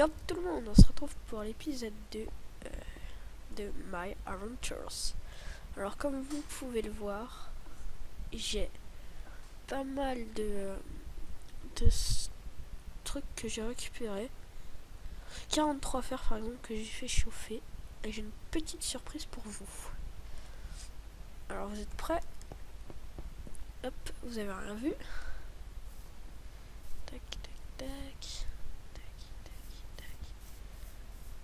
Yo tout le monde, on se retrouve pour l'épisode 2 de My Adventures. Alors comme vous pouvez le voir, j'ai pas mal de trucs que j'ai récupérés. 43 fers par exemple que j'ai fait chauffer. Et j'ai une petite surprise pour vous. Alors vous êtes prêts? Hop, vous avez rien vu. Tac, tac, tac.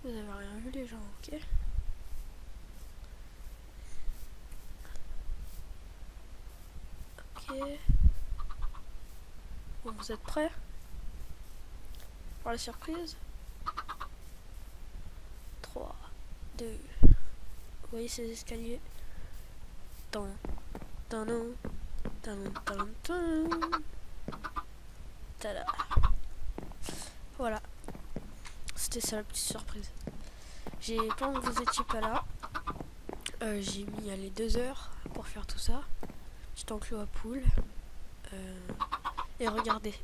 Vous avez rien vu les gens, ok? Ok. Bon, vous êtes prêts pour la surprise? 3, 2. Vous voyez ces escaliers? Tan, tan, tan, tan, tan. Tada. Voilà. C'était ça la petite surprise. Pendant que vous étiez pas là, j'ai mis les 2 heures pour faire tout ça. Petit enclos à poules. Et regardez.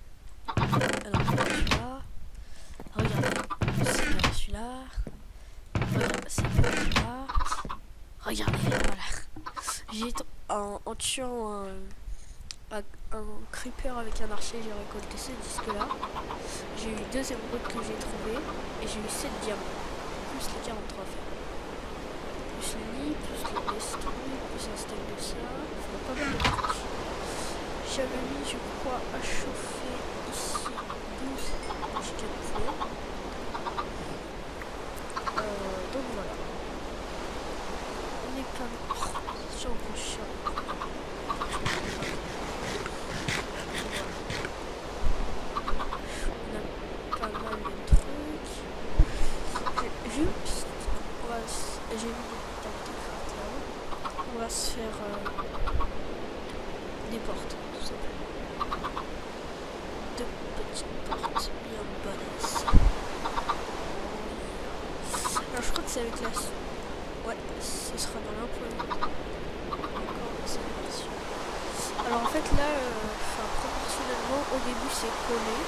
Alors, celui-là. Regardez. C'est pas celui-là. Regardez, c'est pas celui-là. Regardez, voilà. J'ai en tuant un creeper avec un archer, j'ai récolté ce disque-là. J'ai eu 2 émeraudes que j'ai trouvées. Et j'ai eu 7 diamants. Plus les 43 fers. Plus le lit, plus le destroy, plus un stack de ça. Il faut pas mal de trucs. J'avais mis, je crois, à chauffer ici 12 chicken fouets. Donc voilà. On est pas mal. J'ai encore chat. On a pas mal de trucs. Juste, j'ai mis des tactiques là. On va se faire des portes, tout simplement. 2 petites portes bien badass. Alors je crois que c'est avec la... Ouais, ce sera dans l'emploi. Alors en fait là, proportionnellement au début c'est collé.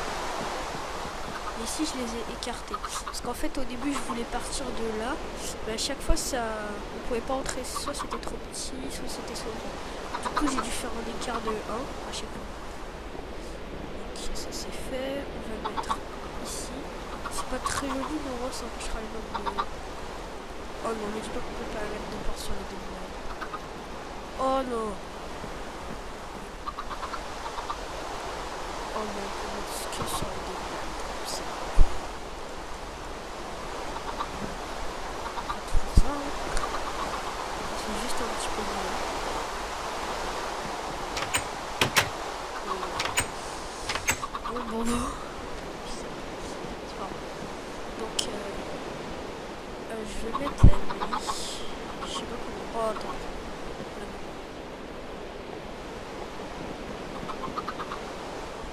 Mais ici je les ai écartés. Parce qu'en fait au début je voulais partir de là. Mais à chaque fois ça, on pouvait pas entrer. Soit c'était trop petit, soit c'était trop grand. Du coup j'ai dû faire un écart de 1 à chaque fois. Donc ça c'est fait. On va le mettre ici. C'est pas très joli mais au moins ça empêchera les gens de... Oh non, mais dis pas qu'on peut pas mettre de porte sur les deux. Oh non. Oh non, on peut mettre que sur les deux. Comme ça. On va faire ça. C'est juste un petit peu mieux. Bon. Donc, je vais mettre la nuit. Je sais pas comment. Oh, attends.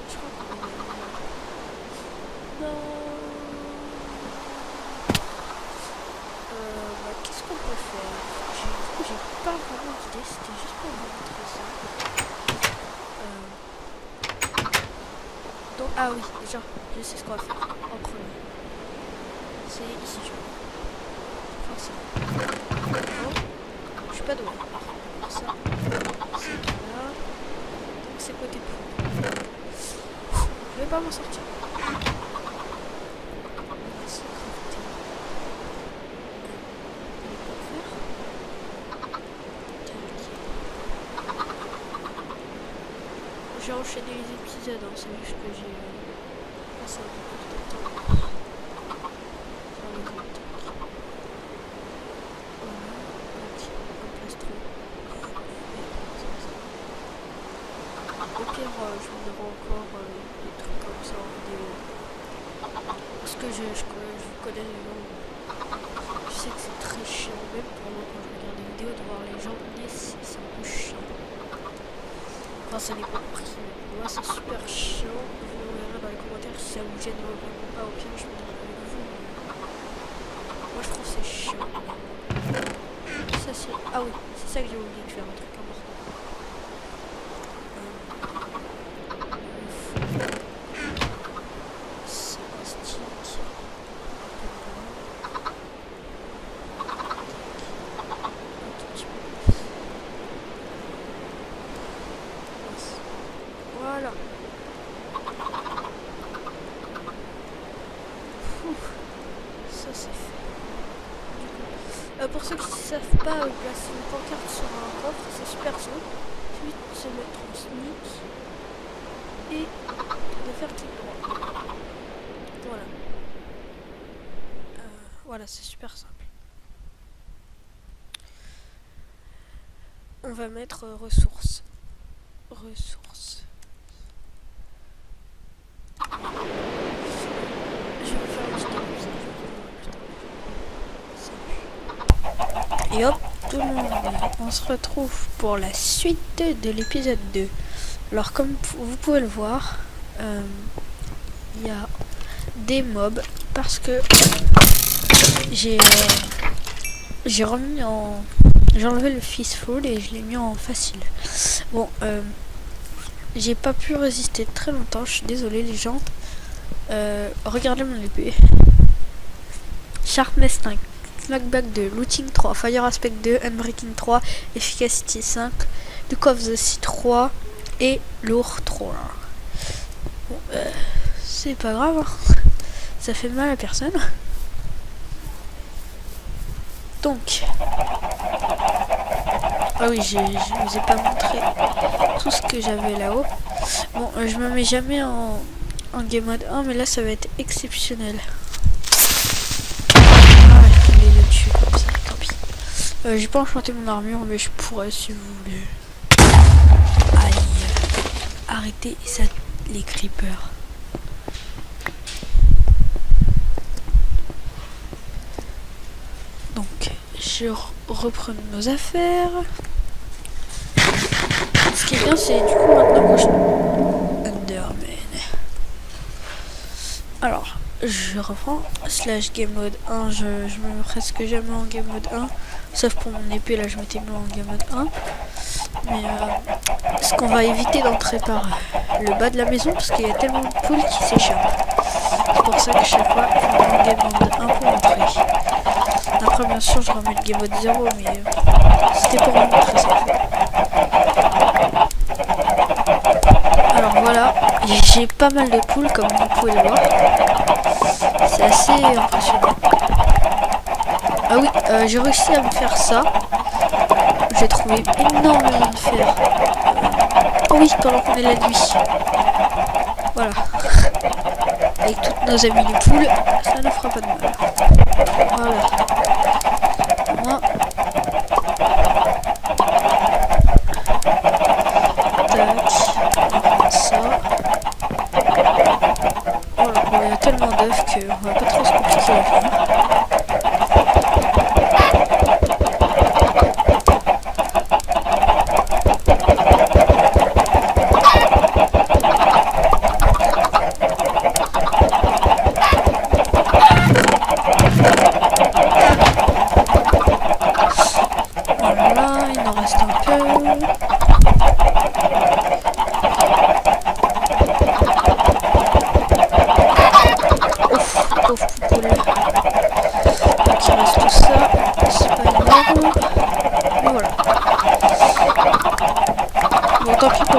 Je crois qu'on va... Non. Qu'est-ce qu'on peut faire? J'ai pas vraiment d'idée. C'était juste pour vous montrer ça. Donc, ah oui, déjà, je sais ce qu'on va faire en premier. C'est ici, je crois. Non, je suis pas doué. Ça, c'est là. Donc c'est côté poule. Je vais pas m'en sortir. J'ai enchaîné les épisodes, hein, c'est juste que j'ai passé un peu plus de temps. Au pire, je vous donnerai encore des trucs comme ça en vidéo. Parce que je vous connais les gens. Je sais que c'est très chiant, même pour moi quand je regarde des vidéos, de voir les gens venir, c'est un peu chiant. Enfin, ça dépend pour qui. Moi, c'est super chiant. Vous me verrez dans les commentaires si ça vous gêne ou pas. Au pire, je me dirai avec vous. Moi, je trouve que c'est chiant. Ça, c'est... Ah oui, c'est ça que j'ai oublié de faire, un truc important. Voilà. Ouf, ça c'est fait. Pour ceux qui ne savent pas placer une pancarte sur un coffre, c'est super simple. Ensuite, se mettre en sneak et de faire clic droit. Voilà. Voilà, c'est super simple. On va mettre ressources. Ressources. Je vais faire un petit comme ça. Et hop, tout le monde, on se retrouve pour la suite de l'épisode 2. Alors comme vous pouvez le voir, il y a des mobs parce que j'ai remis en... J'ai enlevé le Fistful et je l'ai mis en facile. Bon, j'ai pas pu résister très longtemps, je suis désolée les gens. Regardez mon épée. Sharpness 5, Knockback 2, Looting 3, Fire Aspect 2, Unbreaking 3, Efficacity 5, Duke of the Sea 3 et Lourd 3. Bon, c'est pas grave, hein. Ça fait mal à personne. Donc, ah oui, je vous ai pas montré tout ce que j'avais là-haut. Bon, je me mets jamais en game mode 1, mais là ça va être exceptionnel. Ah, je vais le tuer comme ça, tant pis. J'ai pas enchanté mon armure, mais je pourrais si vous voulez. Aïe, arrêtez ça, les creepers. Donc, je reprends nos affaires. Ce qui est bien, c'est du coup maintenant que je... Enderman. Alors, je reprends. Slash game mode 1, je me mets presque jamais en game mode 1. Sauf pour mon épée, là je m'étais mis en game mode 1. Mais ce qu'on va éviter d'entrer par le bas de la maison parce qu'il y a tellement de poules qui s'échappent. C'est pour ça que chaque fois, je mets en game mode 1 pour entrer. Après, bien sûr, je remets le game mode 0, mais c'était pour vous montrer ça. Alors voilà, j'ai pas mal de poules comme vous pouvez le voir. C'est assez impressionnant. Ah oui, j'ai réussi à me faire ça. J'ai trouvé énormément de fer. Oh oui, pendant qu'on est la nuit. Voilà. Avec toutes nos amies les poules, ça ne fera pas de mal. Voilà. Moi. Tac. Ça. Voilà, bon, il y a tellement d'œufs qu'on va pas trop se compliquer la vie.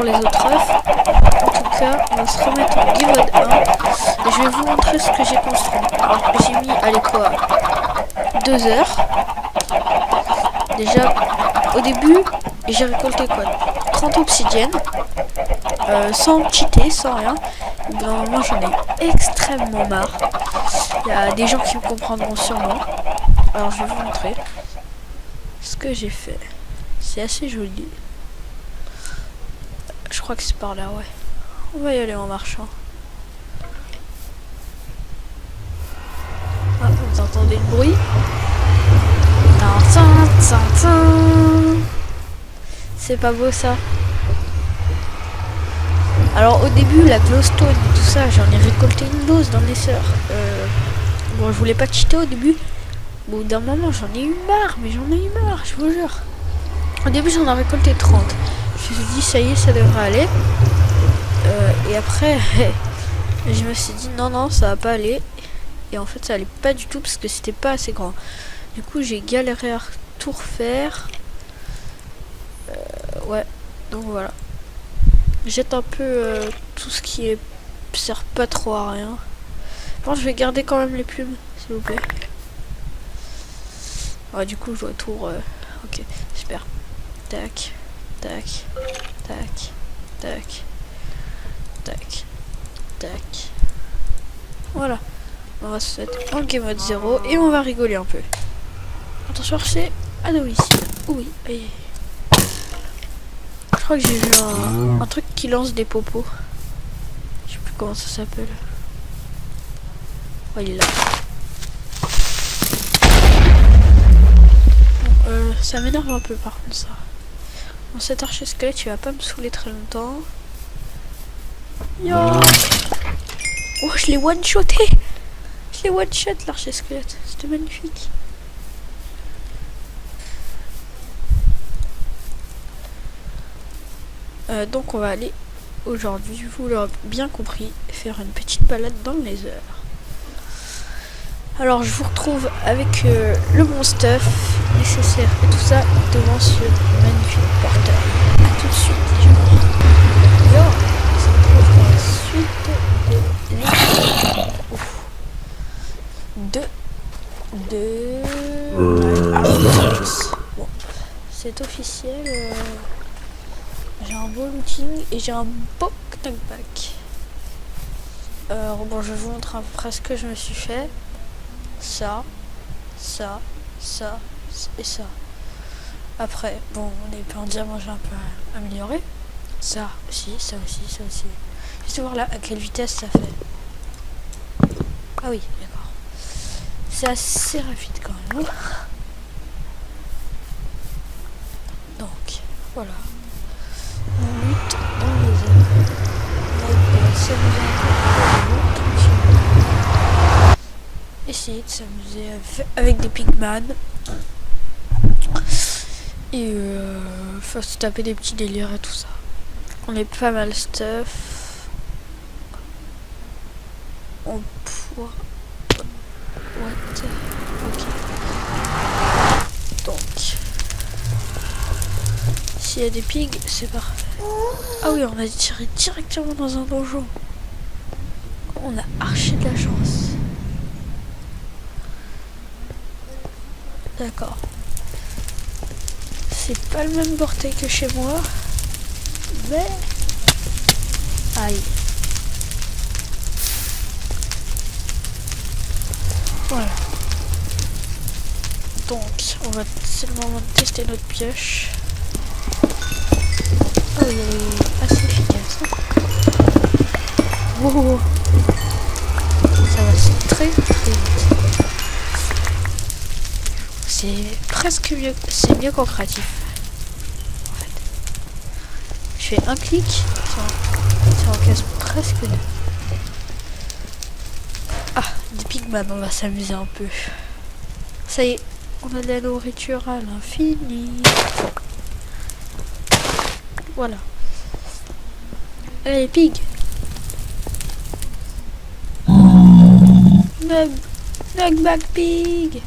Les autres œufs. En tout cas, on va se remettre en game mode 1 et je vais vous montrer ce que j'ai construit. Alors, j'ai mis, allez quoi, 2 heures. Déjà, au début, j'ai récolté quoi, 30 obsidiennes, sans cheater, sans rien. Normalement, j'en ai extrêmement marre. Il y a des gens qui me comprendront sûrement. Alors, je vais vous montrer ce que j'ai fait. C'est assez joli. Je crois que c'est par là, ouais. On va y aller en marchant. Ah, vous entendez le bruit? C'est pas beau ça? Alors au début, la glowstone et tout ça, j'en ai récolté une dose dans les sœurs. Bon, je voulais pas cheater au début. Bon, d'un moment, j'en ai eu marre, mais j'en ai eu marre, je vous jure. Au début, j'en ai récolté 30. Je me suis dit, ça y est, ça devrait aller. Et après, je me suis dit, non, ça va pas aller. Et en fait, ça allait pas du tout parce que c'était pas assez grand. Du coup, j'ai galéré à tout refaire. Ouais, donc voilà. jette un peu tout ce qui est sert pas trop à rien. Bon, je vais garder quand même les plumes, s'il vous plaît. Ouais, du coup, je dois tout... Ok, super. Tac, tac, tac, tac, tac, tac. Voilà. On va se mettre en game mode 0 et on va rigoler un peu. Attention, c'est à domicile. Oui, aïe. Je crois que j'ai vu un truc qui lance des popos. Je sais plus comment ça s'appelle. Oh, il est là. Bon, ça m'énerve un peu par contre ça. Bon, cet archer squelette il va pas me saouler très longtemps. Yo. Oh, je l'ai one-shoté. Je l'ai one-shot l'archer squelette. C'était magnifique. Donc on va aller aujourd'hui, vous l'aurez bien compris, faire une petite balade dans le Nether. Alors je vous retrouve avec le bon stuff nécessaire et tout ça devant ce magnifique porteur. A tout de suite les gens. Yo, on se retrouve dans la suite de bon, c'est officiel. J'ai un beau looting et j'ai un beau knockback. Bon, je vais vous montrer à peu près ce que je me suis fait. Ça et ça. Après, bon, on est pas en diamant, j'ai un peu amélioré. Ça aussi. Juste voir là à quelle vitesse ça fait. Ah oui, d'accord. C'est assez rapide quand même. Donc, voilà. On lutte dans les airs. On va s'amuser un peu tranquillement. Essayer de s'amuser avec des pigman. Et faut se taper des petits délires et tout ça. On est pas mal stuff. On pourra... What? Ok. Donc... S'il y a des pigs, c'est parfait. Ah oui, on a tiré directement dans un donjon. On a archi de la chance. D'accord. C'est pas le même portail que chez moi. Mais... Aïe. Voilà. Donc, on va c'est le moment de tester notre pioche. Oh, il est assez efficace. Hein. Wow. Ça va très vite. C'est presque mieux. C'est mieux qu'en créatif. En fait. Je fais un clic. Ça en casse presque deux. Ah, des pigman, on va s'amuser un peu. Ça y est, on a de la nourriture à l'infini. Voilà. Allez, pig. Knockback pig.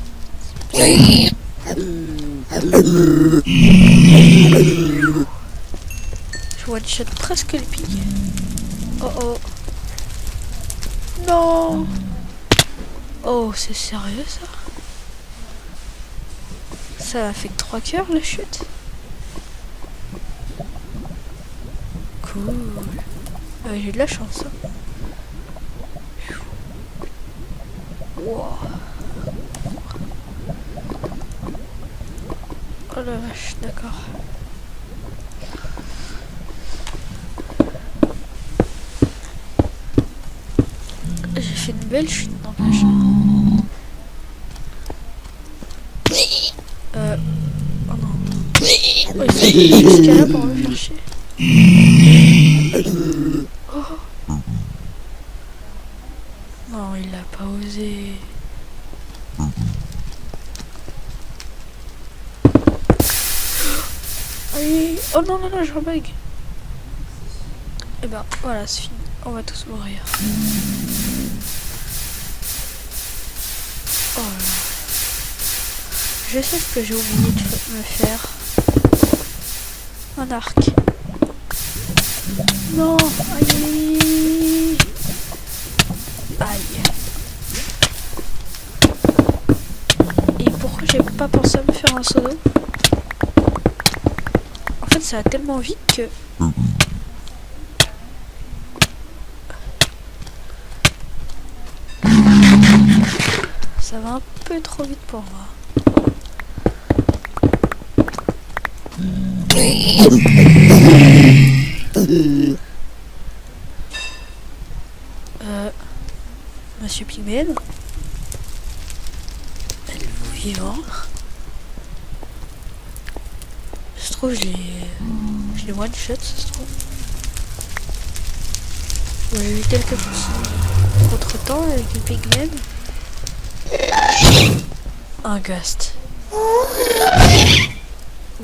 Je one-shot presque le pig. Oh oh. Non. Oh, c'est sérieux ça? Ça a fait que 3 cœurs la chute. Cool. J'ai de la chance. Hein. Wow. Oh la vache, d'accord. J'ai fait une belle chute, n'empêche. Oh non. Oh, il s'est jusqu'à là pour me faire chier. Oh. Non, il l'a pas osé. Allez. Oh non, non, non, je rebug. Et ben voilà, c'est fini. On va tous mourir. Oh là là. Je sais ce que j'ai oublié de me faire. Un arc. Non. Aïe. Aïe. Et pourquoi j'ai pas pensé à me faire un solo? En fait, ça va tellement vite que... ça va un peu trop vite pour moi. Monsieur Pigmen, êtes-vous vivant? Je trouve je l'ai one shot, ça se trouve. Bon, j'ai eu quelques petits contre temps avec le Pigmen. Un ghost. Où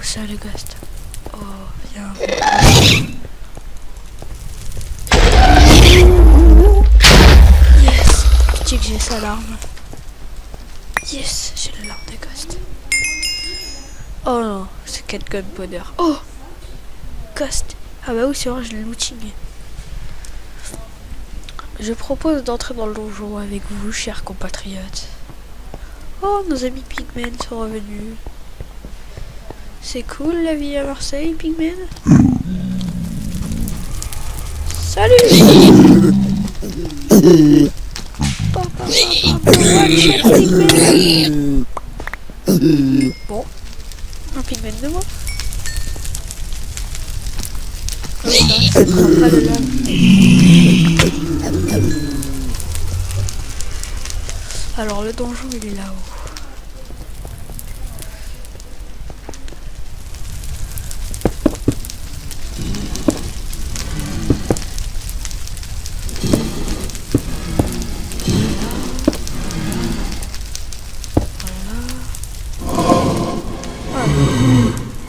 ça le ghost? Oh, viens. Yes! Pitié que j'ai sa larme. Yes! J'ai la larme de ghost. Oh non, c'est 4 gunpowder. Oh! Ghost! Ah bah oui, c'est vrai, je l'ai looting. Je propose d'entrer dans le donjon avec vous, chers compatriotes. Oh, nos amis Pigmen sont revenus. C'est cool la vie à Marseille, Pigmen. Salut. Bon, un Pigmen de moi. Comme ça, je ne prends pas le lave. Alors le donjon il est là-haut.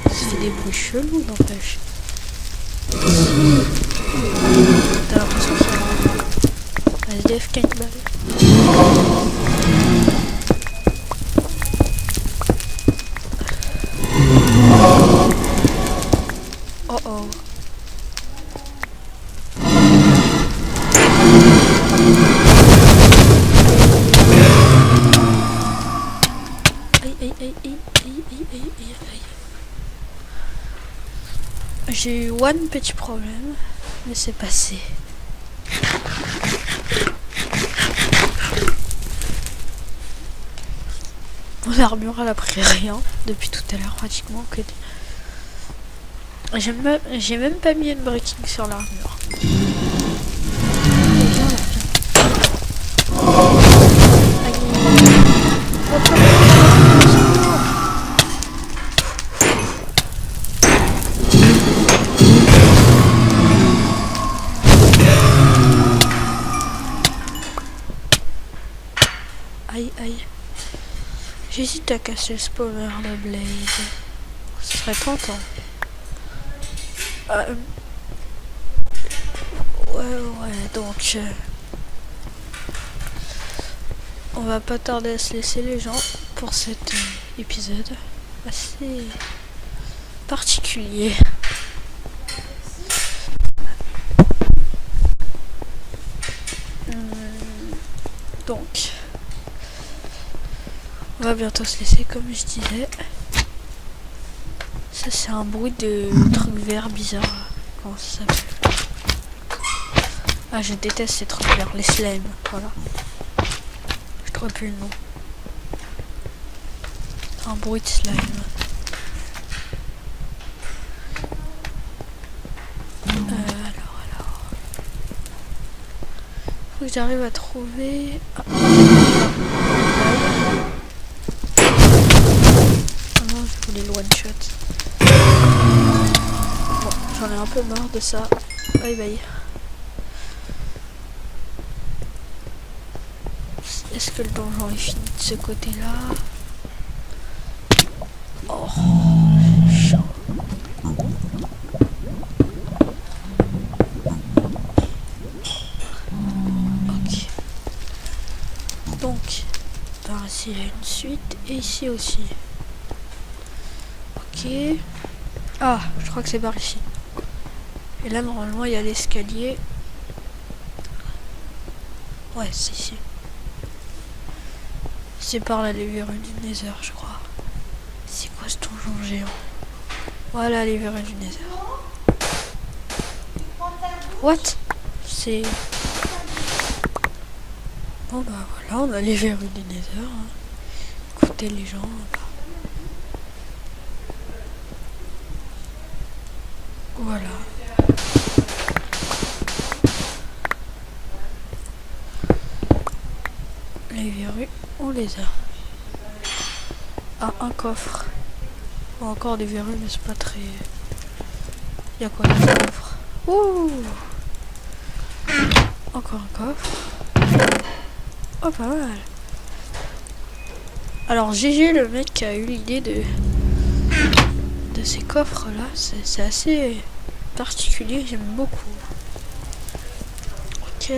Ça fait des bruits chelous n'empêche. T'as l'impression qu'il y a un SDF cannibale. Oh oh. Aïe. J'ai eu one petit problème, mais c'est passé. Mon armure elle a pris rien depuis tout à l'heure pratiquement. Que j'ai même pas mis une breaking sur l'armure. Aïe. J'hésite à casser le spawner de Blaze. Ce serait tentant. Ouais, donc... on va pas tarder à se laisser les gens pour cet épisode assez particulier. Donc... on va bientôt se laisser comme je disais. Ça c'est un bruit de truc vert bizarre. Comment ça s'appelle? Ah je déteste ces trucs verts, les slimes, voilà. Je trouve plus le nom. Un bruit de slime. Alors. Faut que j'arrive à trouver... Ah non, je voulais le one shot. Bon, j'en ai un peu marre de ça. Bye. Est-ce que le donjon est fini de ce côté-là? Oh, chaud. Ok. Donc, par ici il y a une suite et ici aussi. Ok. Ah, je crois que c'est par ici. Et là, normalement, il y a l'escalier. Ouais, c'est ici. C'est par là les verrues du Nether, je crois. C'est quoi ce donjon géant? Voilà les verrues du Nether. What? C'est... Bon bah voilà, on a les verrues du Nether. Hein. Écoutez les gens. Bah. Voilà. Les verrues, on les a. Ah, un coffre. Bon, encore des verrues, mais c'est pas très... Il y a quoi dans ce coffre? Ouh! Encore un coffre. Oh, pas mal. Alors, GG, le mec qui a eu l'idée de ces coffres-là, c'est assez particulier, j'aime beaucoup. Ok,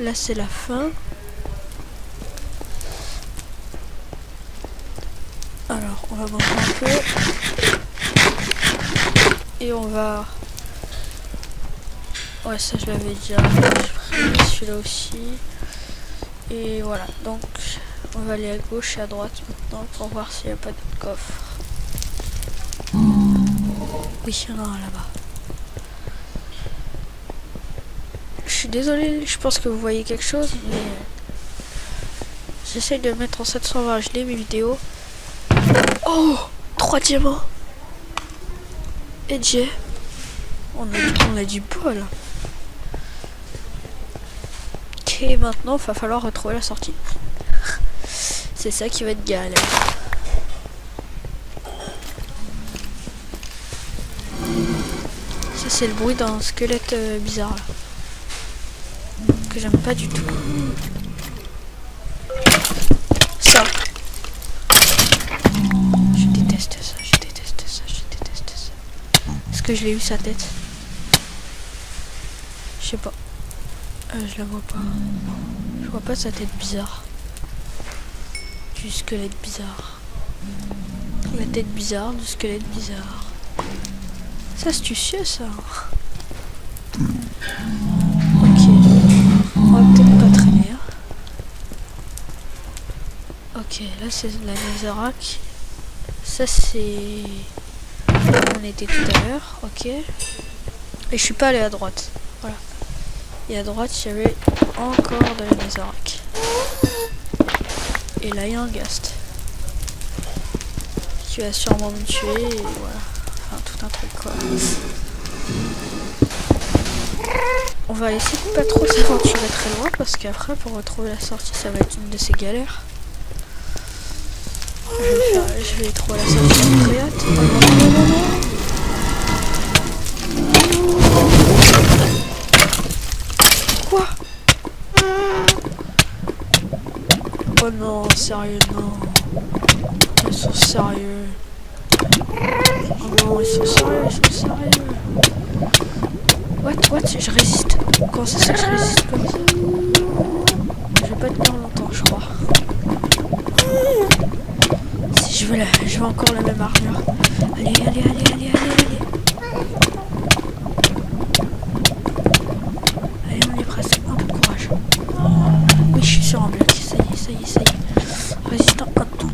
là c'est la fin. Alors, on va manger un peu. Et on va... Ouais, ça je l'avais déjà pris, celui-là aussi. Et voilà, donc on va aller à gauche et à droite maintenant pour voir s'il n'y a pas d'autres coffres. Oui, il y en a un là-bas. Je suis désolé, je pense que vous voyez quelque chose, mais... J'essaye de mettre en 720 HD mes vidéos. Oh, 3 diamants. Et J. On a du bol. Ok, maintenant, il va falloir retrouver la sortie. C'est ça qui va être galère. Ça, c'est le bruit d'un squelette bizarre, là. Que j'aime pas du tout. Ça. Je déteste ça, je déteste ça, je déteste ça. Est-ce que je l'ai eu sa tête? Je sais pas. Je la vois pas. Je vois pas sa tête bizarre. Du squelette bizarre. La tête bizarre, du squelette bizarre. C'est astucieux ça. Ok. On va peut-être pas traîner. Hein. Ok, là c'est la Netherrack. Ça c'est... Là où on était tout à l'heure. Ok. Et je suis pas allé à droite. Voilà. Et à droite, il y avait encore de la Netherrack. Et là, il y a un ghast. Qui va sûrement me tuer, et voilà. Enfin, tout un truc, quoi. On va essayer de pas trop s'aventurer très loin, parce qu'après, pour retrouver la sortie, ça va être une de ces galères. Je vais trouver la sortie en très hâte. Oh non, non, non, non. Quoi? Oh non, sérieux, non. Ils sont sérieux. Oh non, ils sont sérieux, ils sont sérieux. What, je résiste. Comment ça se fait que je résiste comme ça? Je vais pas tenir longtemps, je crois. Si je veux encore la même armure. Allez, allez, allez, allez, allez, allez. Allez, on est presque. Un peu de courage. Oui, je suis sur un bloc. Ça y est, ça y est, ça y est. Résistant un tout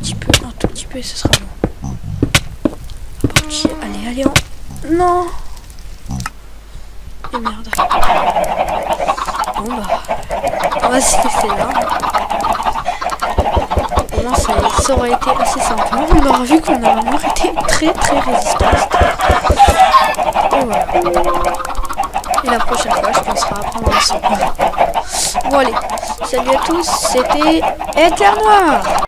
petit peu et ce sera bon. Ok, allez, allez, on... Non. Et merde. Bon bah... On va se laisser là. Au moins ça aurait été assez sympa. On aura vu qu'on a vraiment été très résistante. Et voilà. Et la prochaine fois, je penserai à prendre un son. Bon allez, salut à tous, c'était Ether Noir.